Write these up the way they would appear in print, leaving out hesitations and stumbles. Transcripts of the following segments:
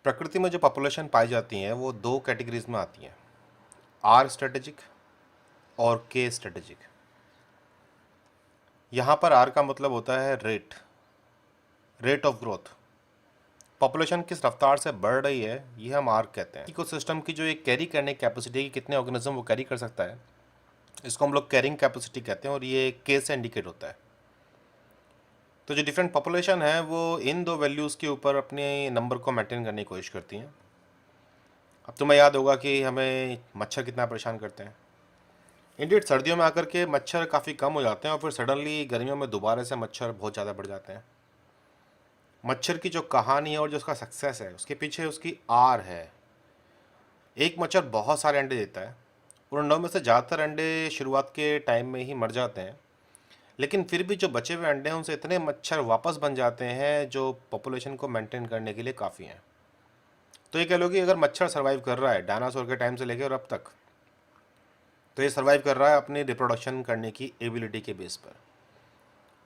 प्रकृति में जो पॉपुलेशन पाई जाती हैं वो दो कैटेगरीज में आती हैं, आर स्ट्रेटेजिक और के स्ट्रेटेजिक। यहाँ पर आर का मतलब होता है रेट ऑफ ग्रोथ। पॉपुलेशन किस रफ्तार से बढ़ रही है ये हम आर कहते हैं। इकोसिस्टम की जो एक कैरी करने की कैपेसिटी, कितने ऑर्गेनिज्म वो कैरी कर सकता है, इसको हम लोग कैरिंग कैपेसिटी कहते हैं और ये के से इंडिकेट होता है। तो जो डिफरेंट पॉपुलेशन है वो इन दो वैल्यूज़ के ऊपर अपने नंबर को मेंटेन करने की कोशिश करती हैं। अब तुम्हें याद होगा कि हमें मच्छर कितना परेशान करते हैं। इंडियट सर्दियों में आकर के मच्छर काफ़ी कम हो जाते हैं और फिर सडनली गर्मियों में दोबारा से मच्छर बहुत ज़्यादा बढ़ जाते हैं। मच्छर की जो कहानी है और जो उसका सक्सेस है उसके पीछे उसकी आर है। एक मच्छर बहुत सारे अंडे देता है और उन अंडों में से ज़्यादातर अंडे शुरुआत के टाइम में ही मर जाते हैं, लेकिन फिर भी जो बचे हुए अंडे हैं उनसे इतने मच्छर वापस बन जाते हैं जो पॉपुलेशन को मेंटेन करने के लिए काफ़ी हैं। तो ये कह लो कि अगर मच्छर सर्वाइव कर रहा है डायनासोर के टाइम से लेकर और अब तक, तो ये सर्वाइव कर रहा है अपनी रिप्रोडक्शन करने की एबिलिटी के बेस पर।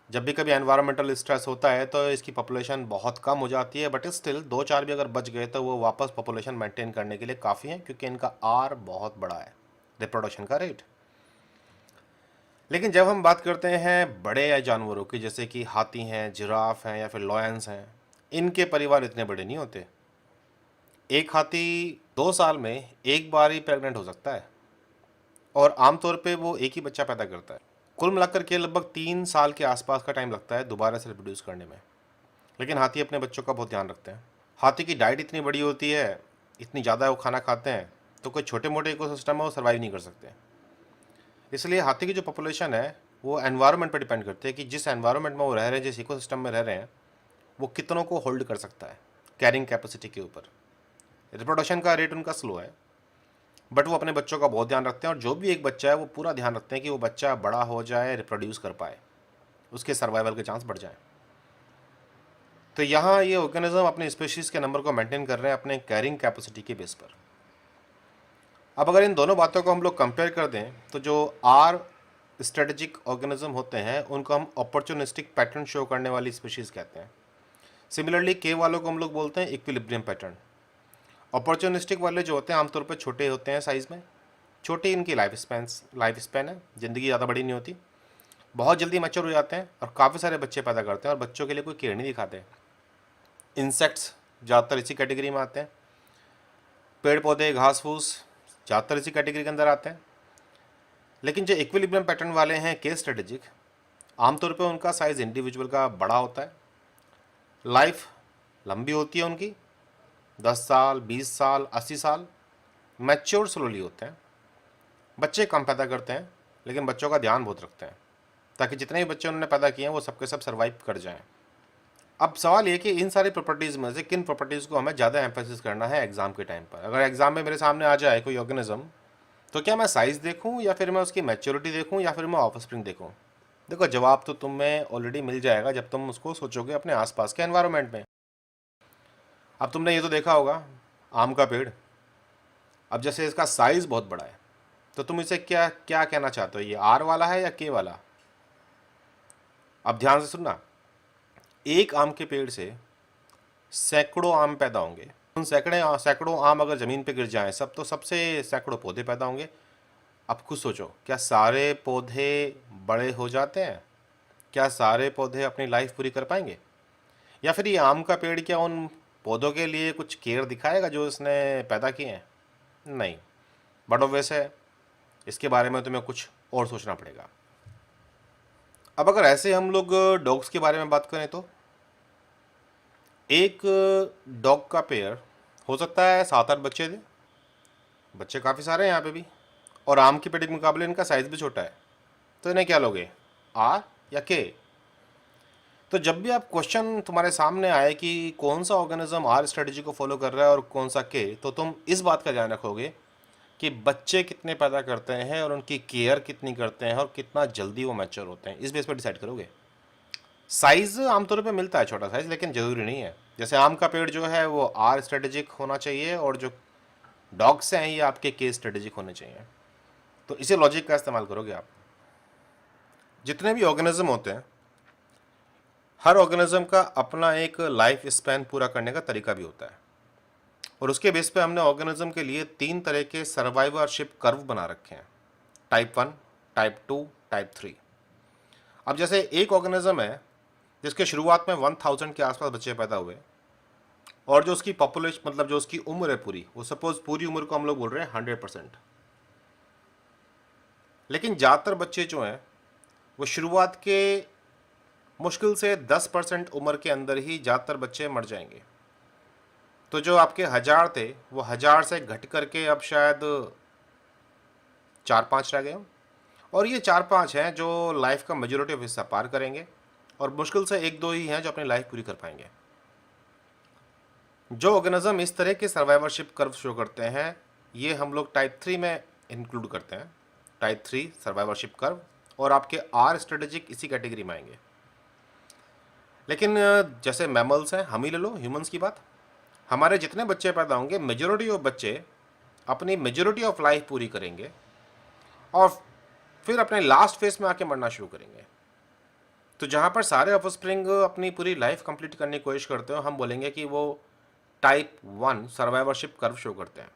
जब भी कभी एनवायरमेंटल स्ट्रेस होता है तो इसकी पॉपुलेशन बहुत कम हो जाती है, बट स्टिल दो चार भी अगर बच गए तो वो वापस पॉपुलेशन मेंटेन करने के लिए काफ़ी हैं, क्योंकि इनका आर बहुत बड़ा है, रिप्रोडक्शन का रेट। लेकिन जब हम बात करते हैं बड़े जानवरों की, जैसे कि हाथी हैं, जिराफ हैं या फिर लॉयंस हैं, इनके परिवार इतने बड़े नहीं होते। एक हाथी 2 साल में एक बार ही प्रेग्नेंट हो सकता है और आमतौर पे वो एक ही बच्चा पैदा करता है। कुल मिलाकर के लगभग 3 साल के आसपास का टाइम लगता है दोबारा से रिप्रोड्यूस करने में। लेकिन हाथी अपने बच्चों का बहुत ध्यान रखते हैं। हाथी की डाइट इतनी बड़ी होती है, इतनी ज़्यादा वो खाना खाते हैं, तो कोई छोटे मोटे इकोसिस्टम में वो सर्वाइव नहीं कर सकते। इसलिए हाथी की जो पॉपुलेशन है वो एनवायरनमेंट पर डिपेंड करती है कि जिस एनवायरनमेंट में वो रह रहे हैं, जिस इकोसिस्टम में रह रहे हैं, वो कितनों को होल्ड कर सकता है कैरिंग कैपेसिटी के ऊपर। रिप्रोडक्शन का रेट उनका स्लो है, बट वो अपने बच्चों का बहुत ध्यान रखते हैं और जो भी एक बच्चा है वो पूरा ध्यान रखते हैं कि वो बच्चा बड़ा हो जाए, रिप्रोड्यूस कर पाए, उसके सर्वाइवल के चांस बढ़ जाएं। तो यहाँ ये ऑर्गेनिज्म अपने स्पीशीज़ के नंबर को मेंटेन कर रहे हैं अपने कैरिंग कैपेसिटी के बेस पर। अब अगर इन दोनों बातों को हम लोग कंपेयर कर दें तो जो आर स्ट्रेटेजिक ऑर्गेनिज्म होते हैं उनको हम अपॉर्चुनिस्टिक पैटर्न शो करने वाली स्पीशीज़ कहते हैं। सिमिलरली के वालों को हम लोग बोलते हैं इक्विलिब्रियम पैटर्न। अपॉर्चुनिस्टिक वाले जो होते हैं आमतौर पर छोटे होते हैं साइज़ में, छोटी इनकी लाइफ स्पैन है, ज़िंदगी ज़्यादा बड़ी नहीं होती, बहुत जल्दी मैच्योर हो जाते हैं और काफ़ी सारे बच्चे पैदा करते हैं और बच्चों के लिए कोई केयर नहीं दिखाते। इंसेक्ट्स ज़्यादातर इसी कैटेगरी में आते हैं, पेड़ पौधे घास फूस ज़्यादातर इसी कैटेगरी के अंदर आते हैं। लेकिन जो इक्विलिब्रियम पैटर्न वाले हैं के स्ट्रेटेजिक, आमतौर पे उनका साइज़ इंडिविजुअल का बड़ा होता है, लाइफ लंबी होती है उनकी, 10 साल 20 साल 80 साल, मैच्योर स्लोली होते हैं, बच्चे कम पैदा करते हैं लेकिन बच्चों का ध्यान बहुत रखते हैं ताकि जितने भी बच्चे उन्होंने पैदा किए हैं वो सबके सब सर्वाइव कर जाएं। अब सवाल ये कि इन सारी प्रॉपर्टीज़ में से किन प्रॉपर्टीज़ को हमें ज़्यादा एम्फेसिस करना है एग्जाम के टाइम पर। अगर एग्जाम में मेरे सामने आ जाए कोई ऑर्गेनिज्म, तो क्या मैं साइज़ देखूं या फिर मैं उसकी मैच्योरिटी देखूं या फिर मैं ऑफस्प्रिंग देखूं? देखो, जवाब तो तुम्हें ऑलरेडी मिल जाएगा जब तुम उसको सोचोगे अपने आसपास के एनवायरनमेंट में। अब तुमने ये तो देखा होगा आम का पेड़, अब जैसे इसका साइज़ बहुत बड़ा है तो तुम इसे क्या क्या कहना चाहते हो, ये आर वाला है या के वाला? अब ध्यान से सुनना, एक आम के पेड़ से सैकड़ों आम पैदा होंगे। उन सैकड़ों आम अगर ज़मीन पे गिर जाएं सब, तो सबसे सैकड़ों पौधे पैदा होंगे। अब खुद सोचो, क्या सारे पौधे बड़े हो जाते हैं? क्या सारे पौधे अपनी लाइफ पूरी कर पाएंगे? या फिर ये आम का पेड़ क्या उन पौधों के लिए कुछ केयर दिखाएगा जो इसने पैदा किए हैं? नहीं। बट ऑब्वियस है, इसके बारे में तुम्हें कुछ और सोचना पड़ेगा। अब अगर ऐसे हम लोग डॉग्स के बारे में बात करें तो एक डॉग का पेयर हो सकता है 7-8 बच्चे दे। बच्चे काफ़ी सारे हैं यहाँ पे भी, और आम के पेड़ के मुकाबले इनका साइज़ भी छोटा है। तो इन्हें क्या लोगे, आर या के? तो जब भी आप क्वेश्चन तुम्हारे सामने आए कि कौन सा ऑर्गेनिज्म आर स्ट्रेटजी को फॉलो कर रहा है और कौन सा के, तो तुम इस बात का ध्यान रखोगे कि बच्चे कितने पैदा करते हैं और उनकी केयर कितनी करते हैं और कितना जल्दी वो मैच्योर होते हैं, इस बेस पर डिसाइड करोगे। साइज़ आमतौर पे मिलता है छोटा साइज़, लेकिन ज़रूरी नहीं है। जैसे आम का पेड़ जो है वो आर स्ट्रेटेजिक होना चाहिए और जो डॉग्स हैं ये आपके के स्ट्रेटेजिक होने चाहिए। तो इसी लॉजिक का इस्तेमाल करोगे आप। जितने भी ऑर्गेनिज्म होते हैं, हर ऑर्गेनिज्म का अपना एक लाइफ स्पैन पूरा करने का तरीका भी होता है। और उसके बेस पे हमने ऑर्गेनिज्म के लिए 3 तरह के सर्वाइवरशिप कर्व बना रखे हैं, टाइप 1, टाइप 2, टाइप 3। अब जैसे एक ऑर्गेनिज्म है जिसके शुरुआत में 1000 के आसपास बच्चे पैदा हुए, और जो उसकी पॉपुलेशन मतलब जो उसकी उम्र है पूरी, वो सपोज पूरी उम्र को हम लोग बोल रहे हैं 100%, लेकिन ज़्यादातर बच्चे जो हैं वो शुरुआत के मुश्किल से 10% उम्र के अंदर ही ज़्यादातर बच्चे मर जाएंगे। तो जो आपके 1000 थे वो 1000 से घट करके अब शायद 4-5 रह गए हों, और ये 4-5 हैं जो लाइफ का मेजोरिटी ऑफ हिस्सा पार करेंगे, और मुश्किल से 1-2 ही हैं जो अपनी लाइफ पूरी कर पाएंगे। जो ऑर्गेनिज्म इस तरह के सर्वाइवरशिप कर्व शो करते हैं ये हम लोग टाइप 3 में इंक्लूड करते हैं, टाइप 3 सर्वाइवरशिप कर्व, और आपके आर स्ट्रेटेजिक इसी कैटेगरी में आएंगे। लेकिन जैसे मैमल्स हैं, हम ही ले लो ह्यूमंस की बात, हमारे जितने बच्चे पैदा होंगे मेजोरिटी ऑफ बच्चे अपनी मेजोरिटी ऑफ लाइफ पूरी करेंगे और फिर अपने लास्ट फेज में आके मरना शुरू करेंगे। तो जहाँ पर सारे ऑफस्प्रिंग अपनी पूरी लाइफ कंप्लीट करने की कोशिश करते हो, हम बोलेंगे कि वो टाइप 1 सर्वाइवरशिप कर्व शो करते हैं।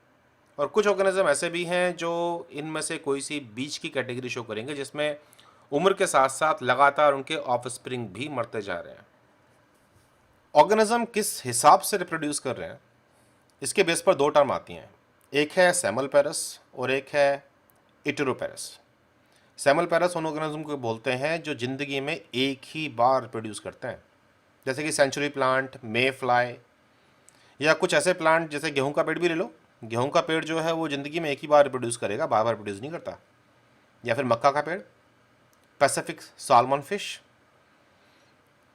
और कुछ ऑर्गेनिज्म ऐसे भी हैं जो इनमें से कोई सी बीच की कैटेगरी शो करेंगे, जिसमें उम्र के साथ साथ लगातार उनके ऑफस्प्रिंग भी मरते जा रहे हैं। ऑर्गेनिज्म किस हिसाब से रिप्रोड्यूस कर रहे हैं, इसके बेस पर 2 टर्म आती हैं, एक है सेमल्पेरस और एक है इटेरोपेरस। सेमल्पेरस उन ऑर्गेनिज्म को बोलते हैं जो ज़िंदगी में एक ही बार रिप्रोड्यूस करते हैं, जैसे कि सेंचुरी प्लांट, मे फ्लाई, या कुछ ऐसे प्लांट जैसे गेहूं का पेड़ भी ले लो। गेहूं का पेड़ जो है वो ज़िंदगी में एक ही बार रिप्रोड्यूस करेगा, बार बार रिप्रोड्यूस नहीं करता। या फिर मक्का का पेड़, पैसिफिक साल्मन फिश,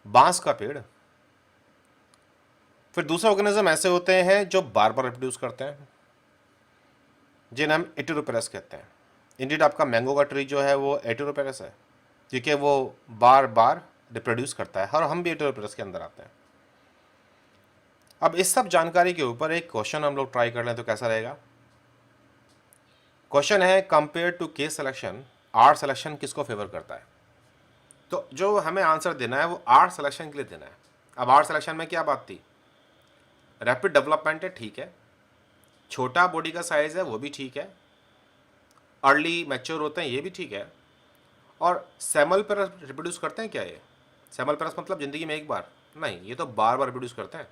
बांस का पेड़। फिर दूसरे ऑर्गेनिज्म ऐसे होते हैं जो बार बार रिप्रोड्यूस करते हैं, जिन्हें हम एटेरोपेरस कहते हैं। इंडिड आपका मैंगो का ट्री जो है वो एटेरोपेरस है, क्योंकि वो बार बार रिप्रोड्यूस करता है, और हम भी एटेरोपेरस के अंदर आते हैं। अब इस सब जानकारी के ऊपर एक क्वेश्चन हम लोग ट्राई कर लें तो कैसा रहेगा। क्वेश्चन है, compare to K's selection r selection किसको फेवर करता है। तो जो हमें आंसर देना है वो आर सिलेक्शन के लिए देना है। अब आर सिलेक्शन में क्या बात थी, रैपिड डेवलपमेंट है, ठीक है, छोटा बॉडी का साइज है वो भी ठीक है, अर्ली मैच्योर होते हैं ये भी ठीक है, और सेमल्पेरस रिप्रोड्यूस करते हैं क्या ये? सेमल्पेरस मतलब जिंदगी में एक बार नहीं, ये तो बार बार रिप्रोड्यूस करते हैं।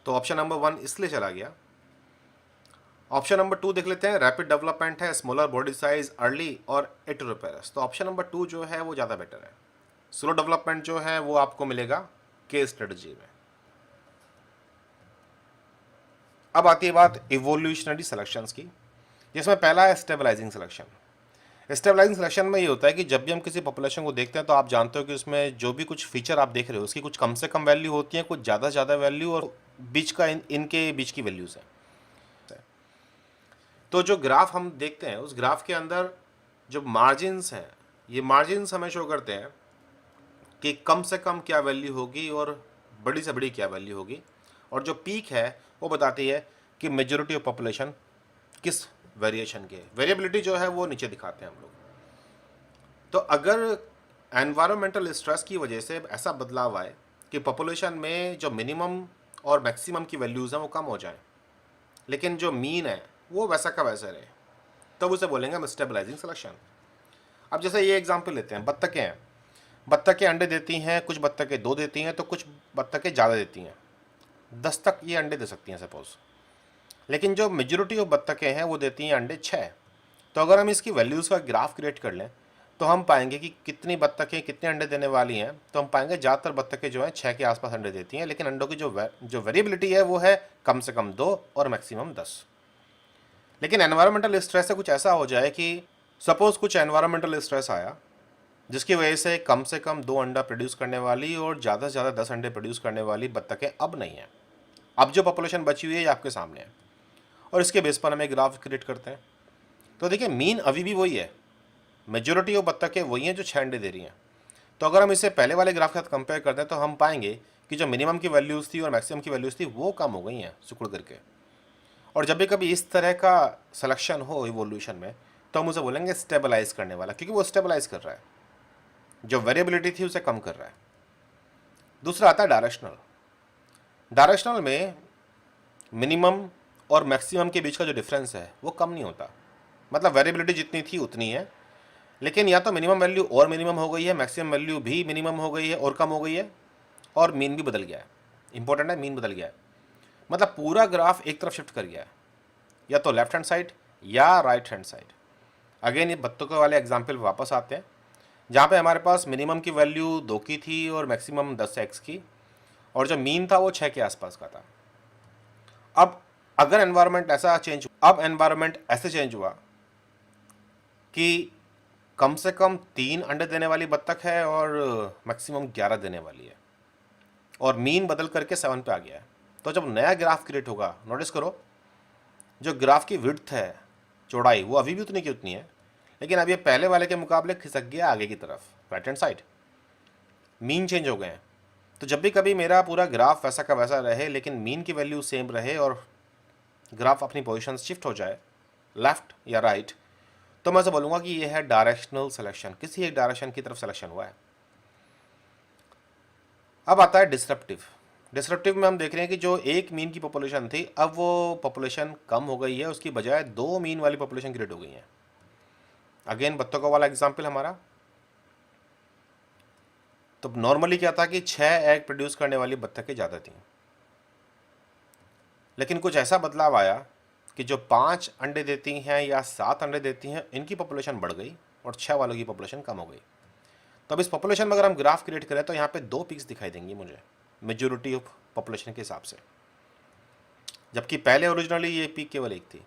तो ऑप्शन नंबर 1 इसलिए चला गया। ऑप्शन नंबर 2 देख लेते हैं, रैपिड डेवलपमेंट है, स्मॉलर बॉडी साइज, अर्ली और एटेरोपेरस। तो ऑप्शन नंबर 2 जो है वो ज़्यादा बेटर है। स्लो डेवलपमेंट जो है वो आपको मिलेगा केस स्ट्रेटजी में। अब आती है बात इवोल्यूशनरी सिलेक्शंस की, जिसमें पहला है स्टेबलाइजिंग सिलेक्शन। स्टेबलाइजिंग सिलेक्शन में ये होता है कि जब भी हम किसी पॉपुलेशन को देखते हैं तो आप जानते हो कि उसमें जो भी कुछ फीचर आप देख रहे हो उसकी कुछ कम से कम वैल्यू होती है, कुछ ज़्यादा से ज़्यादा वैल्यू, और बीच का इनके बीच की वैल्यूज़ हैं। तो जो ग्राफ हम देखते हैं उस ग्राफ के अंदर जो मार्जिन्स हैं, ये मार्जिन्स हमें शो करते हैं कि कम से कम क्या वैल्यू होगी और बड़ी से बड़ी क्या वैल्यू होगी, और जो पीक है वो बताती है कि मेजॉरिटी ऑफ पॉपुलेशन किस वेरिएशन के। वेरिएबिलिटी जो है वो नीचे दिखाते हैं हम लोग। तो अगर एनवायरमेंटल स्ट्रेस की वजह से ऐसा बदलाव आए कि पॉपुलेशन में जो मिनिमम और मैक्सिमम की वैल्यूज़ हैं वो कम हो जाएं, लेकिन जो मीन है वो वैसा का वैसा रहे, तब उसे बोलेंगे हम स्टेबलाइजिंग सिलेक्शन। अब जैसे ये एग्जांपल लेते हैं, बत्तखें हैं, बत्तखें अंडे देती हैं, कुछ बत्तखें 2 देती हैं, तो कुछ बत्तखें ज़्यादा देती हैं, 10 तक ये अंडे दे सकती हैं सपोज, लेकिन जो मेजॉरिटी ऑफ बत्तखें हैं वो देती हैं अंडे 6। तो अगर हम इसकी वैल्यूज़ का ग्राफ क्रिएट कर लें तो हम पाएंगे कि कितनी बत्तखें कितने अंडे देने वाली हैं। तो हम पाएंगे ज़्यादातर बत्तखें जो हैं 6 के आसपास अंडे देती हैं, लेकिन अंडों की जो वेरिएबिलिटी है वो है कम से कम 2 और मैक्सिमम 10। लेकिन एनवायरमेंटल स्ट्रेस से कुछ ऐसा हो जाए कि सपोज कुछ एनवायरमेंटल स्ट्रेस आया जिसकी वजह से कम 2 अंडा प्रोड्यूस करने वाली और ज़्यादा से ज़्यादा 10 अंडे प्रोड्यूस करने वाली बत्तखें अब नहीं हैं। अब जो पॉपुलेशन बची हुई है ये आपके सामने है, और इसके बेस पर हम एक ग्राफ क्रिएट करते हैं। तो देखिए मीन अभी भी वही है, मेजॉरिटी ऑफ बत्तखें वही हैं जो 6 अंडे दे रही हैं। तो अगर हम इसे पहले वाले ग्राफ के साथ कंपेयर करते हैं तो हम पाएंगे कि जो मिनिमम की वैल्यूज़ थी और मैक्सिमम की वैल्यूज़ थी वो कम हो गई हैं सिकुड़ करके। और जब भी कभी इस तरह का सिलेक्शन हो इवोल्यूशन में तो हम उसे बोलेंगे स्टेबलाइज करने वाला, क्योंकि वो स्टेबलाइज कर रहा है, जो वेरिएबिलिटी थी उसे कम कर रहा है। दूसरा आता है डायरेक्शनल। डायरेक्शनल में मिनिमम और मैक्सिमम के बीच का जो डिफरेंस है वो कम नहीं होता। मतलब वेरिएबिलिटी जितनी थी उतनी है, लेकिन या तो मिनिमम वैल्यू और मिनिमम हो गई है, मैक्सिमम वैल्यू भी मिनिमम हो गई है और कम हो गई है, और मीन भी बदल गया है। इंपॉर्टेंट है, मीन बदल गया है, मतलब पूरा ग्राफ एक तरफ शिफ्ट कर गया है, या तो लेफ्ट हैंड साइड या राइट हैंड साइड। अगेन ये बत्तखों वाले एग्जाम्पल वापस आते हैं, जहाँ पे हमारे पास मिनिमम की वैल्यू 2 की थी और मैक्सिमम 10x की, और जो मीन था वो 6 के आसपास का था। अब अगर एनवायरनमेंट ऐसा चेंज अब एनवायरनमेंट ऐसे चेंज हुआ कि कम से कम 3 अंडे देने वाली बत्तख है और मैक्सिमम 11 देने वाली है, और मीन बदल करके 7 पे आ गया है, तो जब नया ग्राफ क्रिएट होगा, नोटिस करो जो ग्राफ की विड्थ है, चौड़ाई, वो अभी भी उतनी की उतनी है, लेकिन अब ये पहले वाले के मुकाबले खिसक गया आगे की तरफ, right hand side. Mean change हो गए हैं। तो जब भी कभी मेरा पूरा ग्राफ वैसा का वैसा रहे लेकिन मीन की वैल्यू सेम रहे और ग्राफ अपनी पोजीशन शिफ्ट हो जाए लेफ्ट या राइट, तो मैं ऐसा बोलूँगा कि ये है डायरेक्शनल सिलेक्शन, किसी एक डायरेक्शन की तरफ सिलेक्शन हुआ है। अब आता है डिसरप्टिव। डिसरप्टिव में हम देख रहे हैं कि जो एक मीन की पॉपुलेशन थी, अब वो पॉपुलेशन कम हो गई है, उसकी बजाय 2 मीन वाली पॉपुलेशन क्रिएट हो गई है। अगेन बत्तखों वाला एग्जाम्पल हमारा, तो नॉर्मली क्या था कि 6 एग प्रोड्यूस करने वाली बत्तखें ज़्यादा थी, लेकिन कुछ ऐसा बदलाव आया कि जो 5 अंडे देती हैं या 7 अंडे देती हैं, इनकी पॉपुलेशन बढ़ गई और 6 वालों की पॉपुलेशन कम हो गई। तो अब इस पॉपुलेशन में अगर हम ग्राफ क्रिएट करें तो यहाँ पे 2 पीक्स दिखाई देंगी मुझे, मेजोरिटी ऑफ पॉपुलेशन के हिसाब से, जबकि पहले ओरिजिनली ये पीक केवल एक थी।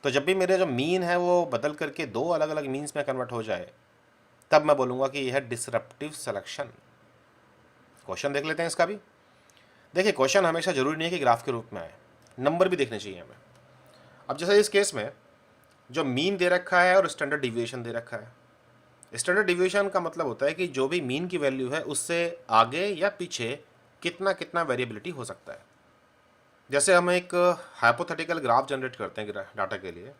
तो जब भी मेरे जो मीन है वो बदल करके 2 अलग अलग मीन्स में कन्वर्ट हो जाए, तब मैं बोलूँगा कि यह है डिसरप्टिव सिलेक्शन। क्वेश्चन देख लेते हैं इसका भी। देखिए, क्वेश्चन हमेशा जरूरी नहीं है कि ग्राफ के रूप में आए, नंबर भी देखने चाहिए हमें। अब जैसे इस केस में जो मीन दे रखा है और स्टैंडर्ड डिविएशन दे रखा है। स्टैंडर्ड डिविएशन का मतलब होता है कि जो भी मीन की वैल्यू है उससे आगे या पीछे कितना कितना वेरिएबिलिटी हो सकता है। जैसे हम एक हाइपोथेटिकल ग्राफ जनरेट करते हैं डाटा के लिए,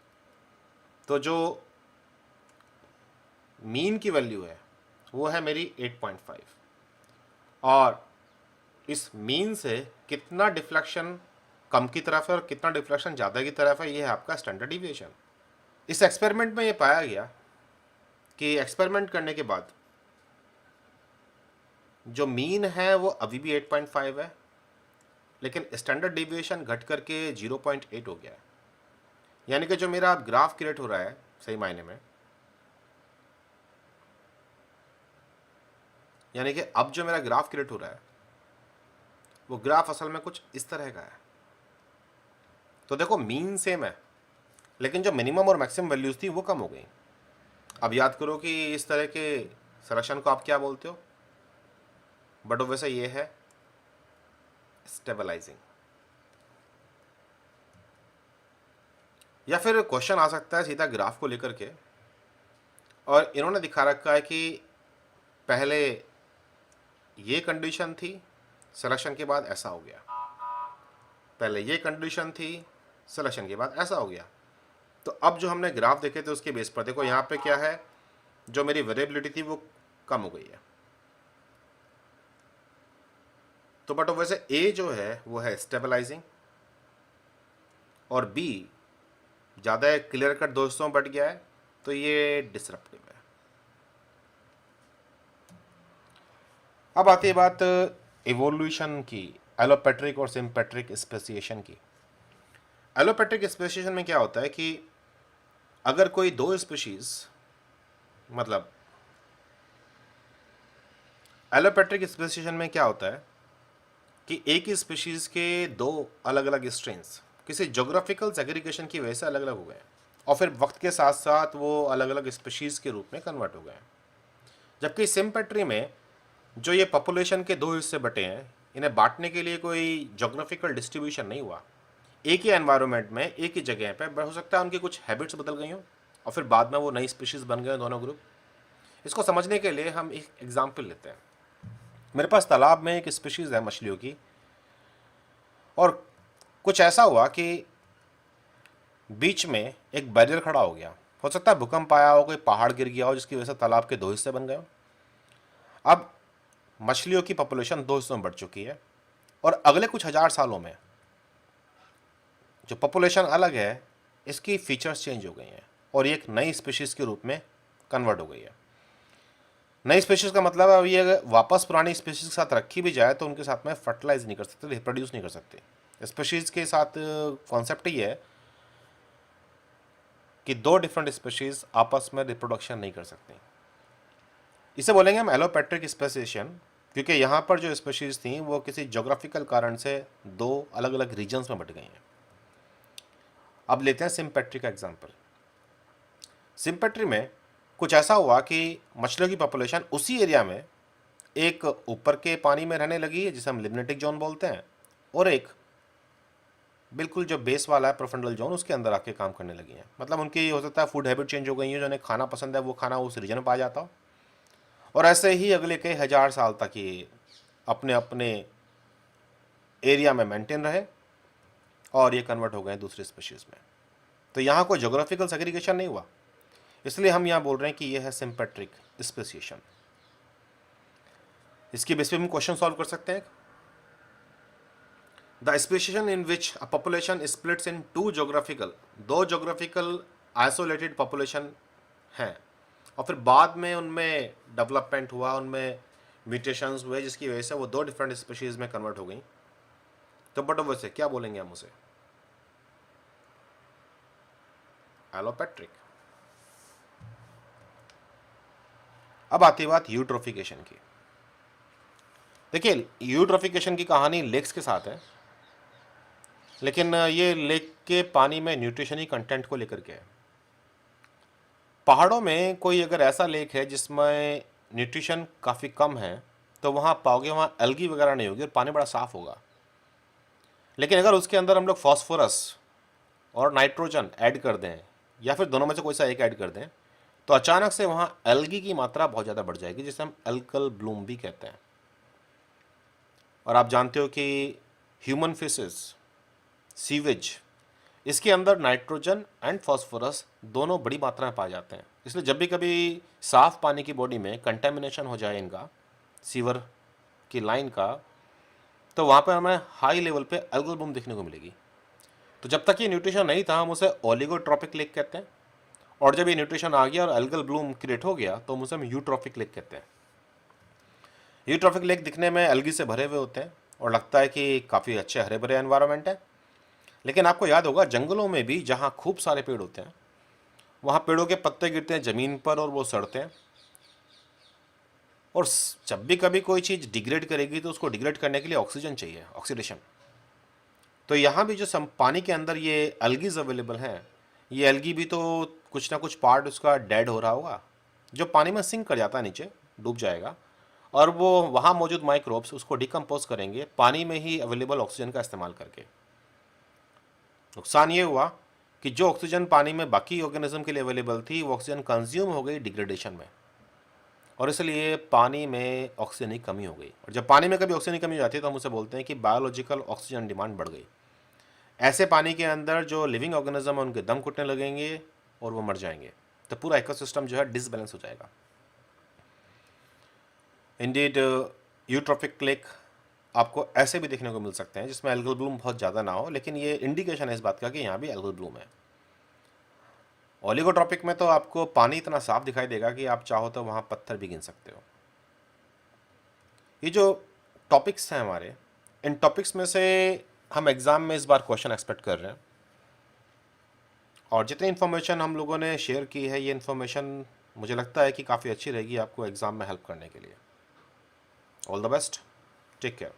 तो जो मीन की वैल्यू है वो है मेरी 8.5, और इस मीन से कितना डिफ्लेक्शन कम की तरफ है और कितना डिफ्लेक्शन ज़्यादा की तरफ है, ये है आपका स्टैंडर्ड डिविएशन। इस एक्सपेरिमेंट में ये पाया गया कि एक्सपेरिमेंट करने के बाद जो मीन है वो अभी भी 8.5 है, लेकिन स्टैंडर्ड डिविएशन घट करके 0.8 हो गया है। यानी कि जो मेरा ग्राफ क्रिएट हो रहा है सही मायने में, यानी कि अब जो मेरा ग्राफ क्रिएट हो रहा है वो ग्राफ असल में कुछ इस तरह का है। तो देखो, मीन सेम है, लेकिन जो मिनिमम और मैक्सिमम वैल्यूज थी वो कम हो गई। अब याद करो कि इस तरह के सिलेक्शन को आप क्या बोलते हो, बट वैसे ये है स्टेबलाइजिंग। या फिर क्वेश्चन आ सकता है सीधा ग्राफ को लेकर के, और इन्होंने दिखा रखा है कि पहले ये कंडीशन थी, सिलेक्शन के बाद ऐसा हो गया, पहले ये कंडीशन थी, सिलेक्शन के बाद ऐसा हो गया। तो अब जो हमने ग्राफ देखे थे उसके बेस पर देखो यहाँ पे क्या है, जो मेरी वेरिएबिलिटी थी वो कम हो गई है। तो बट वैसे ए जो है वो है स्टेबलाइजिंग, और बी ज़्यादा क्लियर कट दोस्तों बढ़ गया है, तो ये डिसरप्टिव है। अब आती है बात इवोल्यूशन की, एलोपेट्रिक और सिम्पेट्रिक स्पेसिएशन की। एलोपेट्रिक स्पेसिएशन में क्या होता है कि अगर कोई 2 स्पीशीज, मतलब एलोपेट्रिक स्पेसिएशन में क्या होता है कि एक ही स्पीशीज के 2 अलग अलग स्ट्रेन्स किसी जोग्राफिकल सेग्रीगेशन की वजह से अलग अलग हो गए, और फिर वक्त के साथ साथ वो अलग अलग स्पीशीज के रूप में कन्वर्ट हो गए। जबकि सिम्पेट्री में जो ये पॉपुलेशन के 2 हिस्से बटे हैं, इन्हें बांटने के लिए कोई जोग्राफिकल डिस्ट्रीब्यूशन नहीं हुआ। एक ही एनवायरनमेंट में एक ही जगह पे हो सकता है उनकी कुछ हैबिट्स बदल गई हों और फिर बाद में वो नई स्पीशीज बन गए दोनों ग्रुप। इसको समझने के लिए हम एक एग्जाम्पल लेते हैं। मेरे पास तालाब में एक स्पीशीज है मछलियों की, और कुछ ऐसा हुआ कि बीच में एक बैरियर खड़ा हो गया। हो सकता है भूकंप आया हो, कोई पहाड़ गिर गया हो जिसकी वजह से तालाब के 2 हिस्से बन गए हो। अब मछलियों की पॉपुलेशन 2 हिस्सों में बढ़ चुकी है, और अगले कुछ 1000 सालों में जो पॉपुलेशन अलग है, इसकी फीचर्स चेंज हो गई हैं और ये एक नई स्पीशीज़ के रूप में कन्वर्ट हो गई है। नई स्पीशीज़ का मतलब है ये अगर वापस पुरानी स्पीशीज़ के साथ रखी भी जाए तो उनके साथ में फर्टिलाइज नहीं कर सकते, रिप्रोड्यूस नहीं कर सकते। स्पीशीज़ के साथ कॉन्सेप्ट ही है कि दो डिफरेंट स्पीशीज़ आपस में रिप्रोडक्शन नहीं कर सकती। इसे बोलेंगे हम एलोपैट्रिक स्पेसिएशन, क्योंकि यहाँ पर जो स्पीशीज़ थी वो किसी जोग्राफिकल कारण से दो अलग अलग रीजन्स में बट गई हैं। अब लेते हैं सिम्पेट्री का एग्जाम्पल। सिम्पेट्री में कुछ ऐसा हुआ कि मछलियों की पॉपुलेशन उसी एरिया में एक ऊपर के पानी में रहने लगी है जिसे हम लिम्नेटिक जोन बोलते हैं, और एक बिल्कुल जो बेस वाला है प्रोफंडल जोन उसके अंदर आके काम करने लगी हैं। मतलब उनकी हो सकता है फूड हैबिट चेंज हो गई है, जो उन्हें खाना पसंद है वो खाना उस रीजन में पाया जाता हो, और ऐसे ही अगले कई हज़ार साल तक ये अपने अपने एरिया में मेंटेन रहे और ये कन्वर्ट हो गए दूसरी स्पीशीज़ में। तो यहाँ कोई जोग्राफिकल सेग्रीगेशन नहीं हुआ, इसलिए हम यहाँ बोल रहे हैं कि ये है सिम्पेट्रिक स्पेसिएशन। इसकी बेस पे हम क्वेश्चन सॉल्व कर सकते हैं। The speciation in which a population splits into geographical, दो जोग्राफिकल आइसोलेटेड पॉपुलेशन हैं और फिर बाद में उनमें डेवलपमेंट हुआ, उनमें म्यूटेशंस हुए जिसकी वजह से वो दो डिफरेंट स्पीशीज़ में कन्वर्ट हो गई। तो बट वैसे क्या बोलेंगे हम उसे? एलोपैट्रिक। अब आती बात यूट्रोफिकेशन की। देखिए, यूट्रोफिकेशन की कहानी लेक्स के साथ है, लेकिन ये लेक के पानी में न्यूट्रिशनी कंटेंट को लेकर के है। पहाड़ों में कोई अगर ऐसा लेक है जिसमें न्यूट्रिशन काफ़ी कम है तो वहाँ पाओगे वहाँ एल्गी वगैरह नहीं होगी और पानी बड़ा साफ़ होगा। लेकिन अगर उसके अंदर हम लोग फॉस्फोरस और नाइट्रोजन ऐड कर दें या फिर दोनों में से कोई सा एक ऐड कर दें तो अचानक से वहाँ एल्गी की मात्रा बहुत ज़्यादा बढ़ जाएगी, जिसे हम एल्कल ब्लूम भी कहते हैं। और आप जानते हो कि ह्यूमन फिशेस, सीवेज, इसके अंदर नाइट्रोजन एंड फॉस्फोरस दोनों बड़ी मात्रा में पाए जाते हैं। इसलिए जब भी कभी साफ़ पानी की बॉडी में कंटेमिनेशन हो जाए इनका, सीवर की लाइन का, तो वहाँ पर हमें हाई लेवल पे एल्गल ब्लूम देखने को मिलेगी। तो जब तक ये न्यूट्रिशन नहीं था हम उसे ओलिगोट्रॉपिक लेक कहते हैं, और जब ये न्यूट्रिशन आ गया और एल्गल ब्लूम क्रिएट हो गया तो उसे हम यूट्रॉफिक लेक कहते हैं। यूट्रॉफिक लेक दिखने में एल्गी से भरे हुए होते हैं और लगता है कि काफ़ी अच्छे हरे भरे एनवायरनमेंट है, लेकिन आपको याद होगा जंगलों में भी जहाँ खूब सारे पेड़ होते हैं वहाँ पेड़ों के पत्ते गिरते हैं ज़मीन पर और वो सड़ते हैं, और जब भी कभी कोई चीज़ डिग्रेड करेगी तो उसको डिग्रेड करने के लिए ऑक्सीजन चाहिए, ऑक्सीडेशन। तो यहाँ भी जो पानी के अंदर ये एल्गीज अवेलेबल हैं, ये एल्गी भी तो कुछ ना कुछ पार्ट उसका डेड हो रहा होगा जो पानी में सिंक कर जाता है, नीचे डूब जाएगा, और वो वहाँ मौजूद माइक्रोब्स उसको डिकम्पोज करेंगे पानी में ही अवेलेबल ऑक्सीजन का इस्तेमाल करके। नुकसान ये हुआ कि जो ऑक्सीजन पानी में बाकी ऑर्गेनिज्म के लिए अवेलेबल थी वो ऑक्सीजन कंज्यूम हो गई डिग्रेडेशन में, और इसलिए पानी में ऑक्सीजन की कमी हो गई। और जब पानी में कभी ऑक्सीजन की कमी हो जाती है तो हम उसे बोलते हैं कि बायोलॉजिकल ऑक्सीजन डिमांड बढ़ गई। ऐसे पानी के अंदर जो लिविंग ऑर्गेनिज्म है उनके दम घुटने लगेंगे और वो मर जाएंगे, तो पूरा इकोसिस्टम जो है डिसबैलेंस हो जाएगा। इंडीड यूट्रॉफिक लेक आपको ऐसे भी देखने को मिल सकते हैं जिसमें एल्गल ब्लूम बहुत ज़्यादा ना हो, लेकिन ये इंडिकेशन है इस बात का कि यहाँ भी एल्गल ब्लूम है। ओलिगोट्रॉपिक में तो आपको पानी इतना साफ दिखाई देगा कि आप चाहो तो वहाँ पत्थर भी गिन सकते हो। ये जो टॉपिक्स हैं हमारे, इन टॉपिक्स में से हम एग्ज़ाम में इस बार क्वेश्चन एक्सपेक्ट कर रहे हैं, और जितनी इन्फॉर्मेशन हम लोगों ने शेयर की है ये इन्फॉर्मेशन मुझे लगता है कि काफ़ी अच्छी रहेगी आपको एग्ज़ाम में हेल्प करने के लिए। All the best, take care.